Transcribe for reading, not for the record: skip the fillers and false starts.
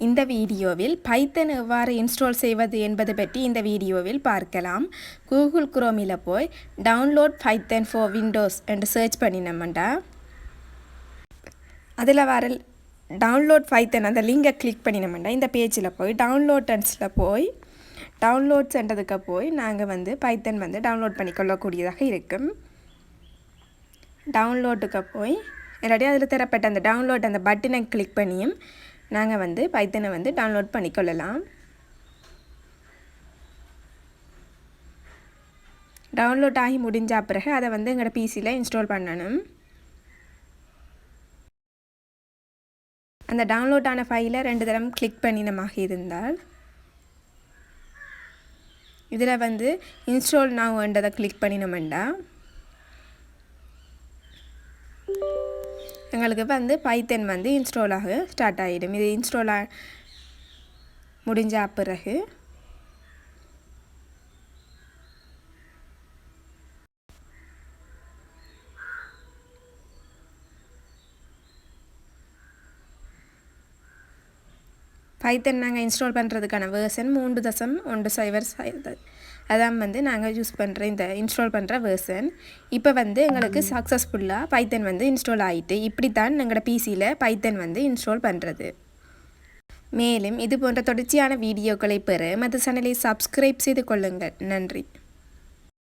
இந்த வீடியோவில் பைத்தன் எவ்வாறு இன்ஸ்டால் செய்வது என்பது பற்றி இந்த வீடியோவில் பார்க்கலாம். கூகுள் குரோமில் போய் டவுன்லோட் பைத்தன் ஃபார் விண்டோஸ் என்று சர்ச் பண்ணினோம்டா அதில் வர டவுன்லோட் பைத்தன் அந்த லிங்கை கிளிக் பண்ணினோம்டா இந்த பேஜில் போய் டவுன்லோட்ஸில் போய் டவுன்லோட்ஸ்ன்றதுக்கு போய் நாங்கள் பைத்தன் டவுன்லோட் பண்ணிக்கொள்ளக்கூடியதாக இருக்கும். டவுன்லோட்டுக்கு போய் இல்லாட்டி அதில் தரப்பட்ட அந்த டவுன்லோட் அந்த பட்டனை கிளிக் பண்ணியும் நாங்கள் பைத்தனை டவுன்லோட் பண்ணிக்கொள்ளலாம். டவுன்லோட் ஆகி முடிஞ்ச பிறகு அதை எங்களோட பிசியில் இன்ஸ்டால் பண்ணணும். அந்த டவுன்லோட் ஆன ஃபைலை 2 தரம் கிளிக் பண்ணினமாக இருந்தால் இதில் இன்ஸ்டால் நவ்ன்றதை கிளிக் பண்ணினோம்டா எங்களுக்கு பைத்தன் இன்ஸ்டால் ஆக ஸ்டார்ட் ஆகிடும். இது இன்ஸ்டால் முடிஞ்ச பிறகு பைத்தன் நாங்கள் இன்ஸ்டால் பண்ணுறதுக்கான வேர்ஷன் 3.10 அதான் நாங்கள் யூஸ் பண்ணுற இந்த இன்ஸ்டால் பண்ணுற வேர்ஷன். இப்போ எங்களுக்கு சக்ஸஸ்ஃபுல்லாக பைத்தன் இன்ஸ்டால் ஆகிட்டு இப்படித்தான் எங்களோட பிசியில் பைத்தன் இன்ஸ்டால் பண்ணுறது. மேலும் இது போன்ற தொடர்ச்சியான வீடியோக்களை பெற மற்ற சேனலை சப்ஸ்கிரைப் செய்து கொள்ளுங்கள். நன்றி.